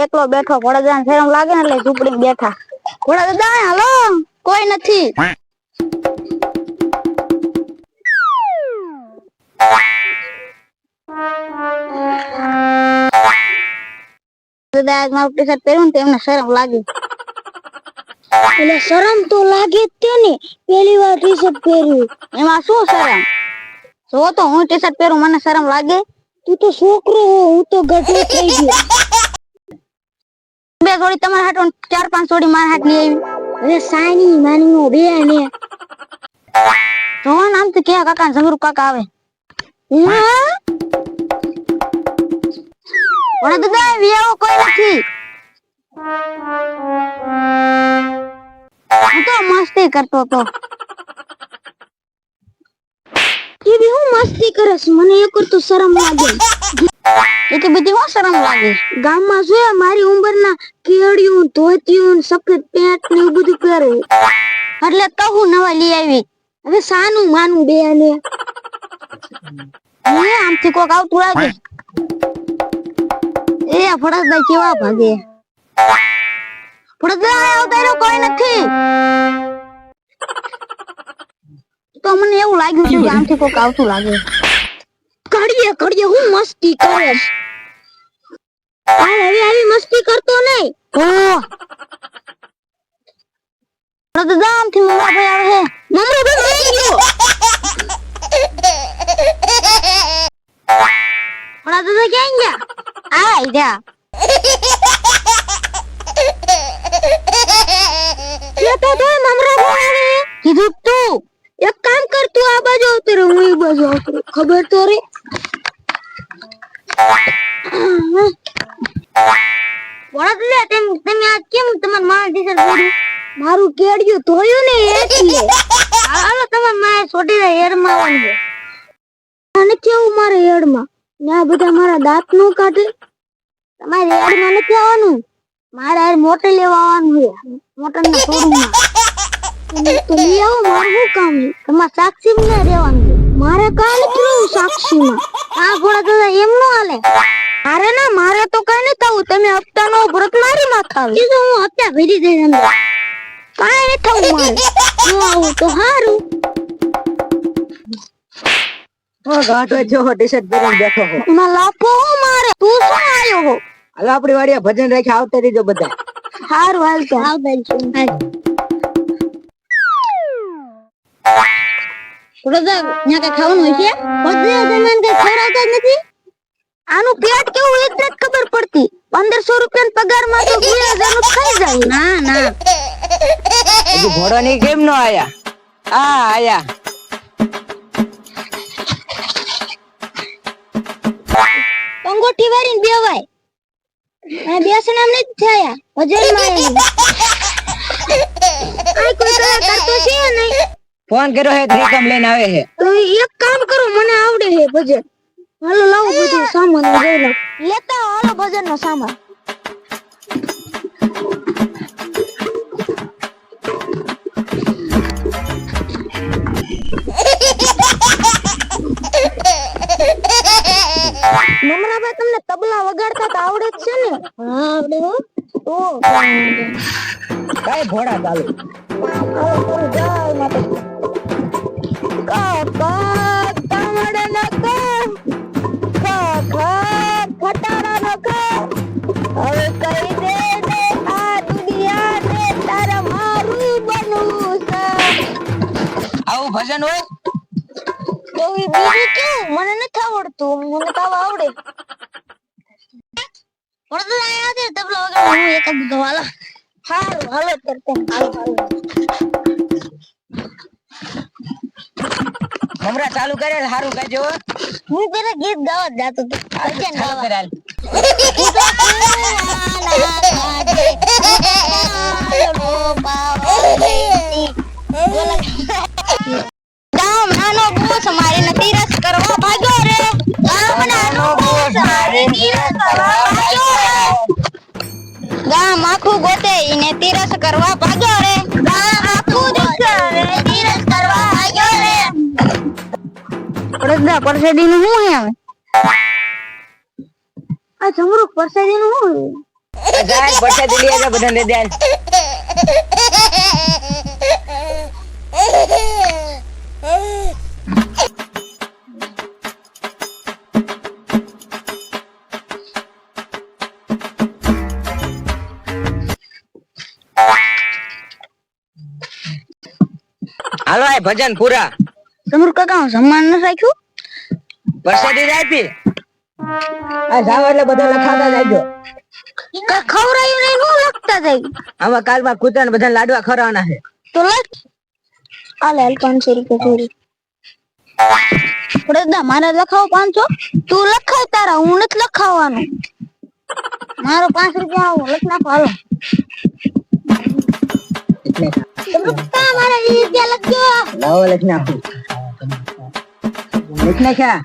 એકલો બેઠો. ઘોડા દાદાને શરમ લાગે ને એટલે ઝૂંપડીમાં બેઠા. ઘોડા દાદા હાલો, કોઈ નથી. દાદા આજ મારું ટી શર્ટ પહેર્યું ને તેમને શરમ લાગી. એટલે શરમ તો લાગે જ ને, પહેલી વાર ટી શર્ટ પહેર્યું એમાં શું શરમ? જો તો હું ટી શર્ટ પહેરું મને શરમ લાગે? તું તો છોકરો હો, હું તો ગધો થઈ ગયો. બે જોડી તમારા હાટો 4-5 જોડી મારા હાટ ની આવી. અરે સાની માની બે ને જોન આમ તો કે કાકા જમરૂ કાકા આવે. ઓરે દાદા વિયાઓ કોઈ નથી. હું તો મસ્તી કરતો તો. એ બી હું મસ્તી કરસ, મને એક તો શરમ લાગે. એટલે બધી હું શરમ લાગે? ગામમાં જોયા મારી ઉંમરના કેડિયું ધોતિયું સફેદ પેન્ટ ને એવું બધું પહેરે એટલે તો હું નવા લઈ આવી. હવે સાનું માનું બે ને આમથી કોક આવતું લાગે. એ ફળસદાઈ કેવા ભાગે. ફળસદાઈ આવતા કોઈ નથી. તો મને એવું લાગ્યું છે કે આમથી કોક આવતું લાગે. કડીએ કડીએ હું મસ્તી કરે. હવે આવી મસ્તી કરતો નહીં. ઓ ફળસદાઈ આમથી મમરા ભાઈ આવે છે. મમરા ભાઈ આવી ગયો. ફળસદાઈ ક્યાં ગયા? આ ઈજા ये तो ममरा भाई कીધું તું એક કામ કર, તું આ બાજુ આવતો રે, હું એ બાજુ આવતો રે. ખબર તો રે વળત લે. તમે આ કેમ તમાર માર ટીશર્ટ પહેર્યું? મારું કેડિયું ધોયું ને એટલે. હાલો તમાર માર છોડી દે હેરમાં આવવાનું. આને કેવું મારે હેડમાં ના બધા મારા દાંત નો કાઢે. તમારે હેડમાં નથી આવવાનું, મારે આ મોટર લેવા આવવાનું છે. મોટરના શોરૂમમાં તો લઈ આવો. મારું શું કામ છે? તમારે સાક્ષીમાં ના રહેવાનું છે. મારે કાં નથી રહેવું સાક્ષીમાં. આ ઘોડા દાદા એમ નો હાલે. મારે ના, મારે તો કઈ નથી થવું. તમે હપ્તાનો ભરત મારી માથે આવે એ તો હું હપ્તા ભરી દઈશ અંદર. કાંઈ નથી થવું મારે. હું આવું તો સારું. ઘાટો જો ટી-શર્ટ પહેરીને બેઠો હો. એમાં લાફો હો મારે. તું શું આવ્યો હો? હાલો આપડી વાડીએ ભજન રાખી આવતા રહીજો બધા. સારું હાલ તો આવતા છું. દાદા ત્યાં કઈ ખાવાનું હોય છે? બધા જમાન કઈ ખવડાવતા જ નથી. આનું પેટ કેવું એટલે જ ખબર પડતી. 1500 રૂપિયા પગાર માં તો 2000 નું ખાઈ જાય. ના ના હજી ઘોડાની કેમ નો આયા? આ આયા. અંગોઠી વારીને બેવાય. અને બેસન આમ નથી થયા. વજન માં આ કોઈ કરતો છે નહીં. ફોન કર્યો હે, ત્રિકમ લઈને આવે છે. તો એક કામ કરો, મને આવડે છે ભજન. હાલો લાવો બધું સામાન લઈ લો. લેતા હાલો ભજન નો સામાન. મમરાભાઈ તમને તબલા વગાડતા તો આવડે જ છે ને? હા આવડે હો. તો કાઈ ઘોડા ચાલુ. જય માતા. કાકા તામડે ન કર, ખા ખટારા ન કર. હવે કહી દે ને આ દુનિયાને તારા મારું બનવું છે. આવું ભજન હોય તો ઈ બીજું કેવું? મને નથી આવડતું. મને તો આવડે. પડતો આયા છે તબલા વગાડવા. હું એક જ ગવાલા. હારું હાલો કરતે. હાલો મમરા ચાલુ કરે સારું ગાજો. હું પેલા ગીત ગાવા જ જાતો તો. ભજન ગાવા. કરાલ. ગામ નાનો બોસ મારે નથી રસ કરવા ભાગ્યો રે. ગામ નાનો બોસ મારે તીરસ કરવા ભાગ્યો રે. ગામ આખું ગોતે ઈને તીરસ કરવા ભાગ્યો રે. ગામ આખું ગોતે તીરસ કરવા ભાગ્યો રે. પડદા પરસેડી નું શું હે? હવે આ જમરૂક પરસેડી નું શું? જાય પરસાદી લઈ આવજો બધાને દે. હાલો આ ભજન પૂરા. સમરૂ કાકા સન્માન ન રાખ્યું. પરસાદી જ આપી. આ જાવ એટલે બધા લખાતા જાજો. ખવરાયું નહીં નું લખતા જાય. આમાં કાલમાં કૂતરા ને બધા લાડવા ખવડાવવાના છે. તો લખ. આ લે 500 રૂપિયા જોડી. પડદા મારે લખાવ 500. તું લખાવ તારા, હું નથી લખાવવાનું. મારો 5 રૂપિયા આવો લખ નાખો હાલો. મારા 20 રૂપિયા લખજો. લાવો લખ નાખું. લખ નાખ્યા.